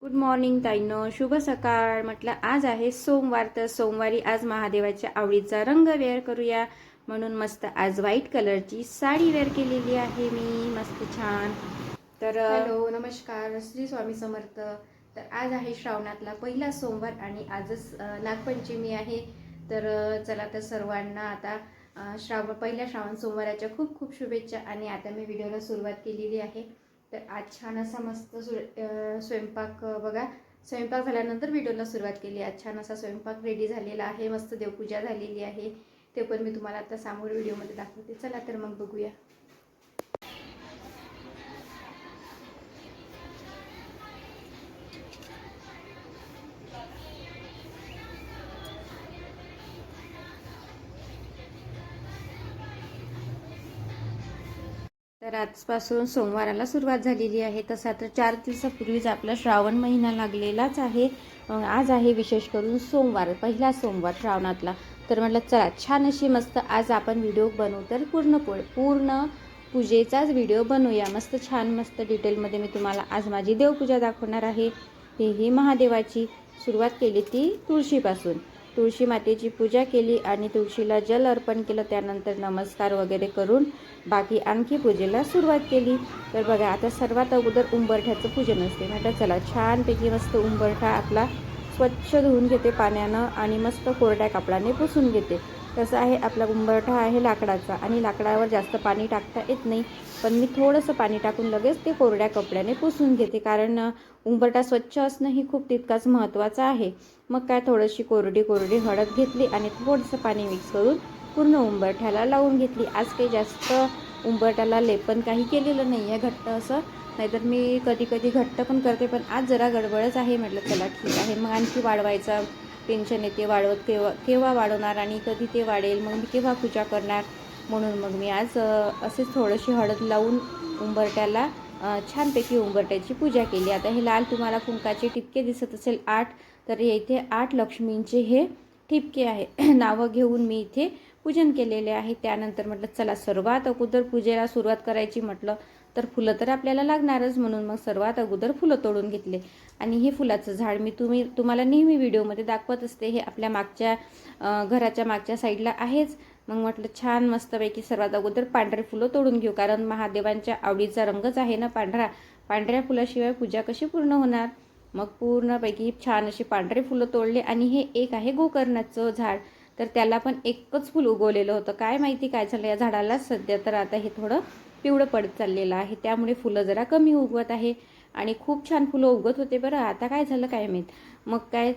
Good morning ताईनो, शुभ सकाळ. म्हटलं आज आहे सोमवार, तर सोमवारी आज महादेवाच्या आवडीचा रंग वेअर करूया म्हणून मस्त आज व्हाईट कलरची साडी वेअर केलेली आहे मी, मस्त छान. तर हॅलो, नमस्कार, श्री स्वामी समर्थ. तर आज आहे श्रावणातला पहिला सोमवार आणि आजच नागपंचमी आहे. तर चला तर सर्वांना आता पहिल्या श्रावण सोमवाराच्या खूप खूप शुभेच्छा. आणि आता मी व्हिडिओला सुरुवात केलेली आहे. तर आज छान असा मस्त स्वयंपाक बघा, स्वयंपाक झाल्यानंतर व्हिडिओला सुरुवात केली. आज छान असा स्वयंपाक रेडी झालेला आहे, मस्त देवपूजा झालेली आहे. ते पण मी तुम्हाला आता समोर व्हिडिओमध्ये दाखवते. चला तर मग बघूया. तर आजपासून सोमवाराला सुरुवात झालेली आहे. तसा तर 4 दिवसापूर्वीच आपला श्रावण महिना लागलेलाच आहे. आज आहे विशेष करून सोमवार, पहिला सोमवार श्रावणातला. तर म्हटलं चला छान अशी मस्त आज आपण व्हिडिओ बनवू. तर पूर्ण पूजेचाच व्हिडिओ बनवूया. मस्त छान मस्त डिटेलमध्ये मी तुम्हाला आज माझी देवपूजा दाखवणार आहे. ही महादेवाची सुरुवात केली ती तुळशीपासून. तुळशी मातेची पूजा केली आणि तुळशीला जल अर्पण केलं. त्यानंतर नमस्कार वगैरे करून बाकी आणखी पूजेला सुरुवात केली. तर बघा आता सर्वात अगोदर उंबरठ्याचं पूजन असते. म्हटलं चला छानपैकी मस्त उंबरठा आपला स्वच्छ धुवून घेते पाण्यानं आणि मस्त कोरड्या कापडाने पुसून घेते. कसं आहे, आपला उंबरठा आहे लाकडाचा आणि लाकडावर जास्त पाणी टाकता येत नाही, पण मी थोडंसं पाणी टाकून लगेच ते कोरड्या कपड्याने पुसून घेते, कारण उंबरठा स्वच्छ असणं ही खूप तितकाच महत्त्वाचं आहे. मग काय, थोडीशी कोरडी हळद घेतली आणि थोडंसं पाणी मिक्स करून पूर्ण उंबरठ्याला लावून घेतली. आज काही जास्त उंबरठ्याला लेपन काही केलेलं नाही आहे घट्ट असं, नाहीतर मी कधी घट्ट पण करते, पण आज जरा गडबडच आहे. म्हटलं चला ठीक आहे. मग आणखी वाढवायचा टेन्शन येते, वाढवत केव्हा वाढवणार आणि कधी ते वाढेल, मग मी केव्हा पूजा करणार, म्हणून मग मी आज असेच थोडीशी हळद लावून उंबरट्याला छानपैकी उंबरट्याची पूजा केली. आता हे लाल तुम्हाला कुंकाचे टिपके दिसत असेल 8, तर इथे 8 लक्ष्मींचे हे ठिपके आहे. नावं घेऊन मी इथे पूजन केलेले आहे. त्यानंतर म्हटलं चला सर्वात अगोदर पूजेला सुरुवात करायची म्हटलं तर फुलं तर आपल्याला लागणारच, म्हणून मग सर्वात अगोदर फुलं तोडून घेतले. आणि हे फुलाचं झाड मी तुम्हाला नेहमी व्हिडिओमध्ये दाखवत असते. हे आपल्या घराच्या मागच्या साईडला आहेच. मग म्हटलं छान मस्तपैकी सर्वात अगोदर पांढरे फुलं तोडून घेऊ, कारण महादेवांच्या आवडीचा रंगच आहे ना पांढरा. पांढऱ्या फुलाशिवाय पूजा कशी पूर्ण होणार. मग पूर्णपैकी छान अशी पांढरे फुलं तोडले. आणि हे एक आहे गोकर्णाचं झाड, तर त्याला पण एकच फुल उगवलेलं होतं. काय माहिती काय झालं या झाडाला, सध्या तर आता हे थोडं पिवळं पडत चाललेलं आहे, त्यामुळे फुलं जरा कमी उगवत आहे. आणि खूप छान फुलं उगवत होते बरं, आता काय झालं काय माहीत. मग काय,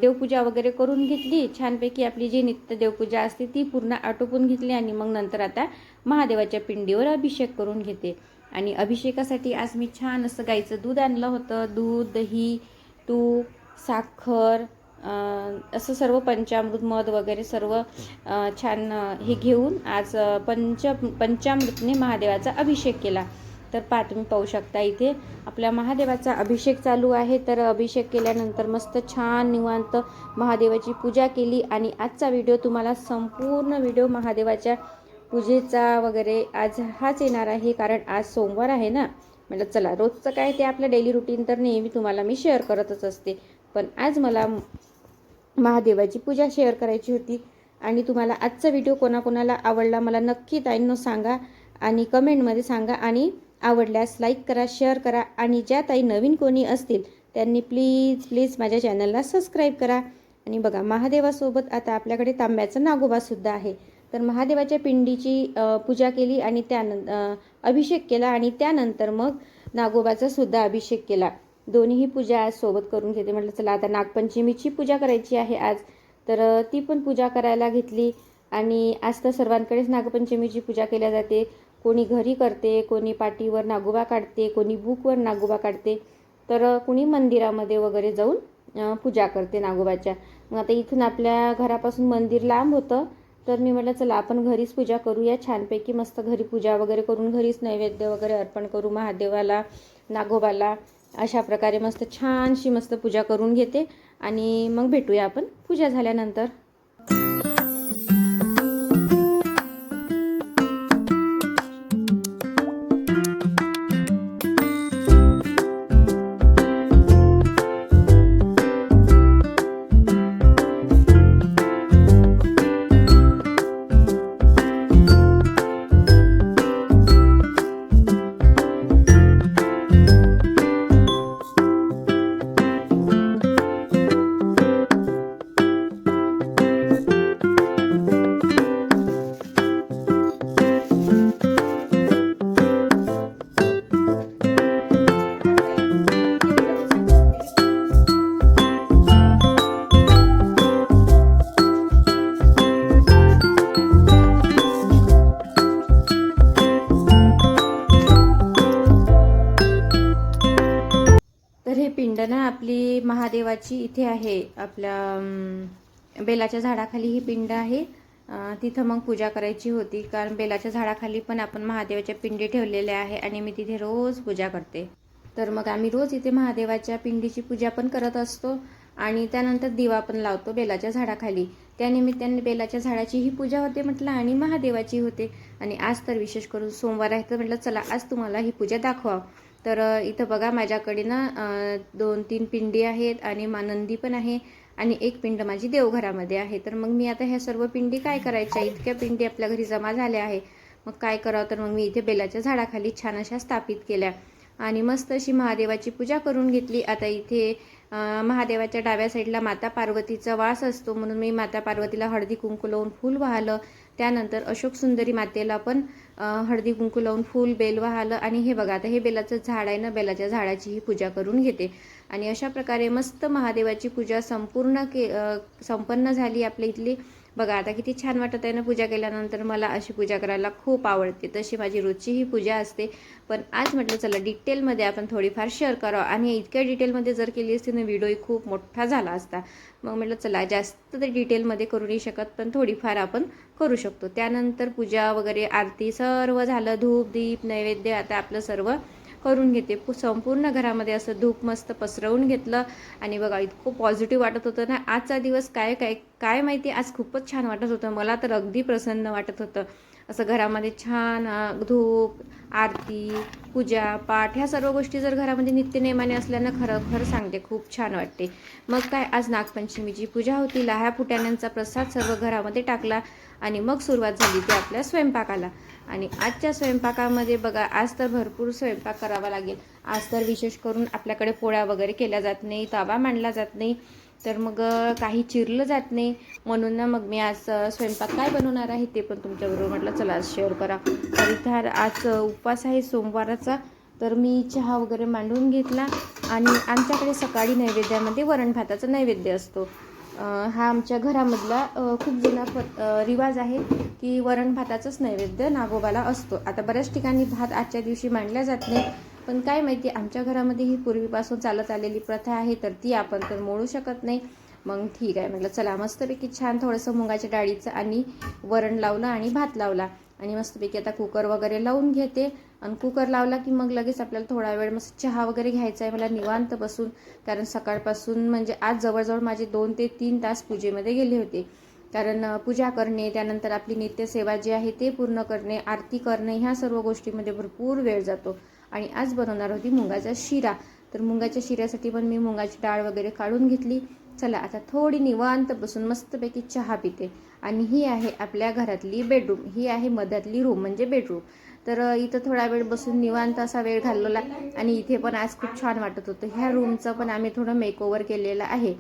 देवपूजा वगैरे करून घेतली छानपैकी. आपली जी नित्य देवपूजा असते ती पूर्ण आटोपून घेतली. आणि मग नंतर आता महादेवाच्या पिंडीवर अभिषेक करून घेते. आणि अभिषेकासाठी आज मी छान असं गाईचं दूध आणलं होतं. दूध, दही, तूप, साखर, असं सर्व पंचामृत, मध वगैरे सर्व छान हे घेऊन आज पंचामृतने महादेवाचा अभिषेक केला. तर तुम्ही पाहू शकता इथे आपल्या महादेवाचा अभिषेक चालू आहे. तर अभिषेक केल्यानंतर मस्त छान निवांत महादेवाची पूजा केली. आणि आजचा व्हिडिओ तुम्हाला संपूर्ण व्हिडिओ महादेवाच्या पूजेचा वगैरे आज हाच येणार आहे, कारण आज सोमवार आहे ना. म्हटलं चला रोजचं काय ते आपलं डेली रुटीन तर नेहमी तुम्हाला मी शेअर करतच असते, पण आज मला महादेवाची पूजा शेअर करायची होती. आणि तुम्हाला आजचा व्हिडिओ कोणाकोणाला आवडला मला नक्की ताईंनो सांगा आणि कमेंटमध्ये सांगा. आणि आवडल्यास लाईक करा, शेअर करा. आणि ज्या ताई नवीन कोणी असतील त्यांनी प्लीज माझ्या चॅनलला सबस्क्राईब करा. आणि बघा, महादेवासोबत आता आपल्याकडे तांब्याचा नागोबासुद्धा आहे. तर महादेवाच्या पिंडीची पूजा केली आणि त्यानंतर अभिषेक केला. आणि त्यानंतर मग नागोबाचा सुद्धा अभिषेक केला. दोन्हीही पूजा आज सोबत करून घेते. म्हटलं चला आता नागपंचमीची पूजा करायची आहे आज, तर ती पण पूजा करायला घेतली. आणि आज तर सर्वांकडेच नागपंचमीची पूजा केल्या जाते. कोणी घरी करते, कोणी पाठीवर नागोबा काढते, कोणी बुकवर नागोबा काढते, तर कोणी मंदिरामध्ये वगैरे जाऊन पूजा करते नागोबाच्या. मग आता इथून आपल्या घरापासून मंदिर लांब होतं, तर मी म्हटलं चला आपण घरीच पूजा करूया छानपैकी. मस्त घरी पूजा वगैरे करून घरीच नैवेद्य वगैरे अर्पण करू महादेवाला, नागोबाला. अशा प्रकारे मस्त छानशी मस्त पूजा करून घेते. आणि मग भेटूया आपण पूजा झाल्यानंतर. पिंड ना आपली महादेवाची इथे आहे, आपल्या बेलाच्या झाडाखाली ही पिंड आहे. तिथं मग पूजा करायची होती, कारण बेलाच्या झाडाखाली पण आपण महादेवाच्या पिंडी ठेवलेल्या आहे आणि मी तिथे रोज पूजा करते. तर मग आम्ही रोज इथे महादेवाच्या पिंडीची पूजा पण करत असतो आणि त्यानंतर दिवा पण लावतो बेलाच्या झाडाखाली. त्यानिमित्ताने बेलाच्या झाडाची ही पूजा होते म्हटलं आणि महादेवाची होते. आणि आज तर विशेष करून सोमवार आहे, तर म्हटलं चला आज तुम्हाला ही पूजा दाखवा. तर इथं बघा माझ्याकडे ना 2-3 पिंडी आहेत आणि नंदी पण आहे आणि एक पिंड माझी देवघरामध्ये आहे. तर मग मी आता ह्या सर्व पिंडी काय करायच्या, इतक्या पिंडी आपल्या घरी जमा झाल्या आहे, मग काय करावं. तर मग मी इथे बेलाच्या झाडाखाली छान अशा स्थापित केल्या आणि मस्त अशी महादेवाची पूजा करून घेतली. आता इथे महादेवाच्या डाव्या साईडला माता पार्वतीचा वास असतो, म्हणून मी माता पार्वतीला हळदी कुंकू लावून फूल वाहलं. त्यानंतर अशोक सुंदरी मातेला पण हळदी कुंकू लावून फूल बेल वाहलं. आणि हे बघा आता हे बेलाचं झाड आहे ना, बेलाच्या झाडाची ही पूजा करून घेते. आणि अशा प्रकारे मस्त महादेवाची पूजा संपन्न झाली आपल्या इथली. बघा आता किती छान वाटत आहे ना पूजा केल्यानंतर. मला अशी पूजा करायला खूप आवडते, तशी माझी रोजची ही पूजा असते. पण आज म्हटलं चला डिटेलमध्ये आपण थोडीफार शेअर करावं, आणि इतक्या डिटेलमध्ये जर केली असती ना व्हिडिओ खूप मोठा झाला असता. मग म्हटलं चला जास्त तर डिटेलमध्ये करू नाही शकत, पण थोडीफार आपण करू शकतो. त्यानंतर पूजा वगैरे आरती सर्व झालं, धूप दीप नैवेद्य आता आपलं सर्व करून घेते. संपूर्ण घरामध्ये असं धूप मस्त पसरवून घेतलं. आणि बघा इतकं पॉझिटिव्ह वाटत होतं ना आजचा दिवस. काय माहिती आज खूपच छान वाटत होतं मला, तर अगदी प्रसन्न वाटत होतं. असं घरामध्ये छान धूप आरती पूजा पाठ ह्या सर्व गोष्टी जर घरामध्ये नित्यनेमाने असल्यानं खरं सांगते खूप छान वाटते. मग काय आज नागपंचमीची पूजा होती. लाह्या फुटाण्यांचा प्रसाद सर्व घरामध्ये टाकला आणि मग सुरुवात झाली ते आपल्या स्वयंपाकाला. आणि आजच्या स्वयंपाकामध्ये बघा आज तर भरपूर स्वयंपाक करावा लागेल. आज तर विशेष करून आपल्याकडे पोळ्या वगैरे केल्या जात नाही, तवा मांडला जात नाही, तर मग काही चिरलं जात नाही. म्हणून ना मग मी आज स्वयंपाक काय बनवणार आहे ते पण तुमच्याबरोबर म्हटलं चला आज शेअर करा. तर इथं आज उपवास आहे सोमवाराचा, तर मी चहा वगैरे मांडून घेतला. आणि आमच्याकडे सकाळी नैवेद्यामध्ये वरण भाताचा नैवेद्य असतो. हा आमच्या घरामधला खूप जुना रिवाज आहे की वरण भाताचाच नैवेद्य नागोबाला असतो. आता बऱ्याच ठिकाणी भात आजच्या दिवशी मांडला जात नाही, पण काय माहिती आमच्या घरामध्ये ही पूर्वीपासून चालत आलेली प्रथा आहे, तर ती आपण तर मोडू शकत नाही. मग ठीक आहे म्हटलं चला मस्तपैकी छान थोडंसं मुगाच्या डाळीचं आणि वरण लावलं आणि भात लावला. आणि मस्तपैकी आता कुकर वगैरे लावून घेते. आणि कुकर लावला की मग लगेच आपल्याला थोडा वेळ मस्त चहा वगैरे घ्यायचा आहे मला निवांत बसून. कारण सकाळपासून म्हणजे आज जवळजवळ माझे 2 ते 3 तास पूजेमध्ये गेले होते. कारण पूजा करणे, त्यानंतर आपली नित्यसेवा जी आहे ते पूर्ण करणे, आरती करणे, ह्या सर्व गोष्टीमध्ये भरपूर वेळ जातो. आणि आज बनवणार होती मुगाचा शिरा. तर मुगाच्या शिऱ्यासाठी पण मी मुगाची डाळ वगैरे काढून घेतली. चला आता थोडी निवांत बसून मस्तपैकी चहा पिते. आणि ही आहे आपल्या घरातली बेडरूम, ही आहे मधातली रूम म्हणजे बेडरूम. तर इथं थोडा वेळ बसून निवांत असा वेळ घालवला. आणि इथे पण आज खूप छान वाटत होतं. ह्या रूमचं पण आम्ही थोडं मेकओव्हर केलेलं आहे,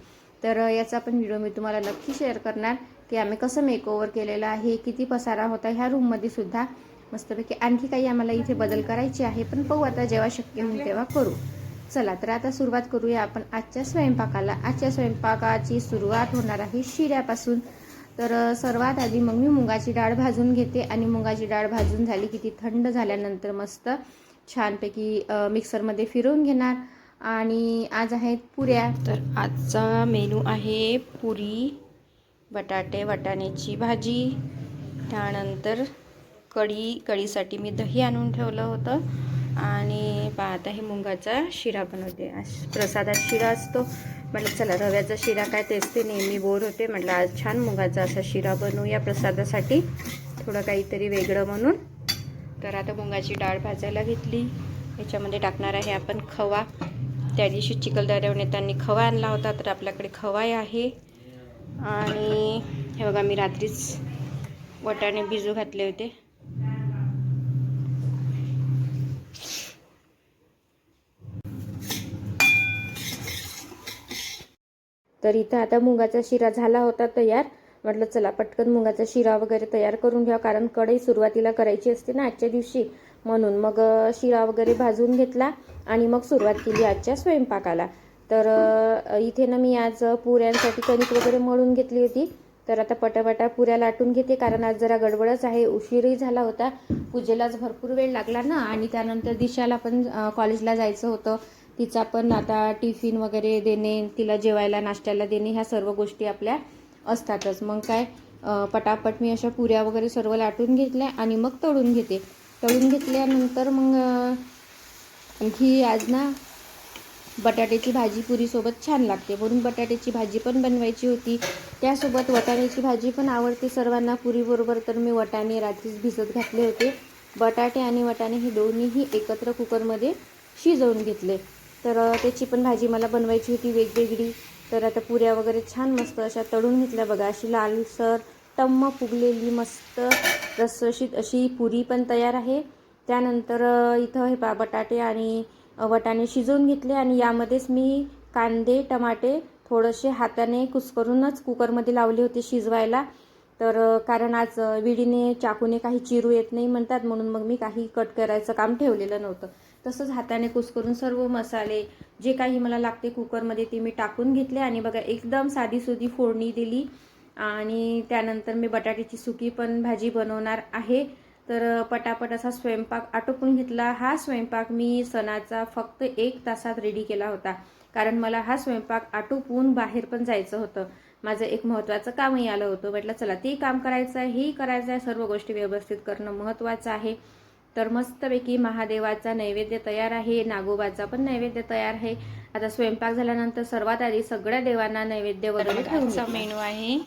तर याचा पण व्हिडिओ मी तुम्हाला नक्की शेअर करणार की आम्ही कसं मेकओव्हर केलेलं आहे, किती पसारा होता ह्या रूममध्ये सुद्धा. मस्तपैकी आणखी काही आम्हाला इथे बदल करायचे आहे, पण पाहू आता जेव्हा शक्य होईल तेव्हा करू. चला तर आता सुरुवात करूया आपण आजच्या स्वयंपाकाला. आजच्या स्वयंपाकाची सुरुवात होणार आहे शिऱ्यापासून. तर सर्वात आधी मग मी मुगाची डाळ भाजून घेते. आणि मुगाची डाळ भाजून झाली की ती थंड झाल्यानंतर मस्त छानपैकी मिक्सरमध्ये फिरवून घेणार. आणि आज आहेत पुऱ्या. तर आजचा मेनू आहे पुरी, बटाटे वाटाण्याची भाजी, त्यानंतर कढीसाठी मी दही आणून ठेवलं होतं. आणि आता हे मुगाचा शिरा बनवते. प्रसादात शिरा असतो, म्हटलं चला रव्याचा शिरा काय तेच ते नेहमी बोर होते, म्हटलं आज छान मुगाचा असा शिरा बनवूया प्रसादासाठी, थोडं काहीतरी वेगळं म्हणून. तर आता मुगाची डाळ भाजायला घेतली. याच्यामध्ये टाकणार आहे आपण खवा. त्या दिवशी चिखलदऱ्याहून येताना खवा आणला होता, तर आपल्याकडे खवा आहे. आणि हे बघा मी रात्रीच वाटाणे भिजू घातले होते. तर इथं आता मुगाचा शिरा झाला होता तयार. म्हटलं चला पटकन मुगाचा शिरा वगैरे तयार करून घ्या, कारण कढई सुरुवातीला करायची असते ना आजच्या दिवशी, म्हणून मग शिरा वगैरे भाजून घेतला आणि मग सुरुवात केली आजच्या स्वयंपाकाला. तर इथे ना मी आज पुऱ्यांसाठी कणिक वगैरे मळून घेतली होती. तर आता पटापटा पुऱ्या लाटून घेते, कारण आज जरा गडबडच आहे, उशीरही झाला होता. पूजेलाच भरपूर वेळ लागला ना, आणि त्यानंतर दिशाला पण कॉलेजला जायचं होतं. तिचा पण आता टिफिन वगैरे देणे, तिला जेवायला नाश्त्याला देणे, ह्या सर्व गोष्टी आपल्या असतातच. मग काय पटापट मी अशा पुऱ्या वगैरे सर्व लाटून घेतल्या आणि मग तळून घेते. तळून घेतल्यानंतर मग ही आज ना बटाट्याची भाजी पुरीसोबत छान लागते, म्हणून बटाट्याची भाजी पण बनवायची होती. त्यासोबत वाटाण्याची भाजी पण आवडते सर्वांना पुरीबरोबर, तर मी वाटाणे रात्रीच भिजत घातले होते. बटाटे आणि वाटाणे हे दोन्हीही एकत्र कुकरमध्ये शिजवून घेतले. तर त्याची पण भाजी मला बनवायची होती वेगवेगळी. तर आता पुऱ्या वगैरे छान मस्त अशा तळून घेतल्या बघा. अशी लालसर टम्म फुगलेली मस्त रसरशीत अशी पुरी पण तयार आहे. त्यानंतर इथं हे बटाटे आणि वाटाणे शिजवून घेतले आणि यामध्येच मी कांदे टमाटे थोडेसे हाताने कुस्करूनच कुकरमध्ये लावले होते शिजवायला. तर कारण आज विडीने चाकूने काही चिरू येत नाही म्हणतात, म्हणून मग मी काही कट करायचं काम ठेवलेलं नव्हतं. तसंच हाताने कुस्करून सर्व मसाले जे काही मला लागते कुकरमध्ये ते मी टाकून घेतले आणि बघा एकदम साधीसुधी फोडणी दिली. आणि त्यानंतर मी बटाट्याची सुकी पण भाजी बनवणार आहे. तर पटापट असा स्वयंपाक आटोपून घेतला. हा स्वयंपाक मी सणाचा फक्त 1 तासात रेडी केला होता, कारण मला हा स्वयंपाक आटोपून बाहेर पण जायचं होतं. माझं एक महत्त्वाचं कामही आलं होतं. म्हटलं चला ते काम करायचं आहे, हेही करायचं आहे, सर्व गोष्टी व्यवस्थित करणं महत्त्वाचं आहे. तर मस्तपैकी महादेवाचा नैवेद्य तयार आहे, नागोबाचा पण नैवेद्य तयार आहे. आता स्वयंपाक झाल्यानंतर सर्वात आधी सगळ्या देवांना नैवेद्य वगैरे ठेवून मेनू आहे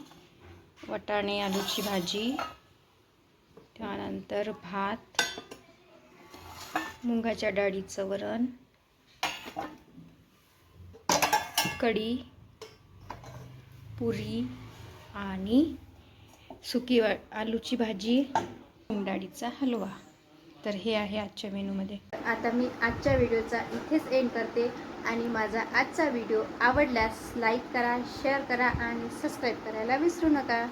वाटाणे आलूची भाजी, त्यानंतर भात, मुगाच्या डाळीचं वरण, कढी, पुरी आणि सुकी आलूची भाजी, मूग डाळीचा हलवा. तर हे आहे आजच्या मेनूमध्ये. आता मी आजच्या व्हिडिओचा इथेच एंड करते आणि माझा आजचा व्हिडिओ आवडल्यास लाईक करा, शेअर करा आणि सबस्क्राईब करायला विसरू नका.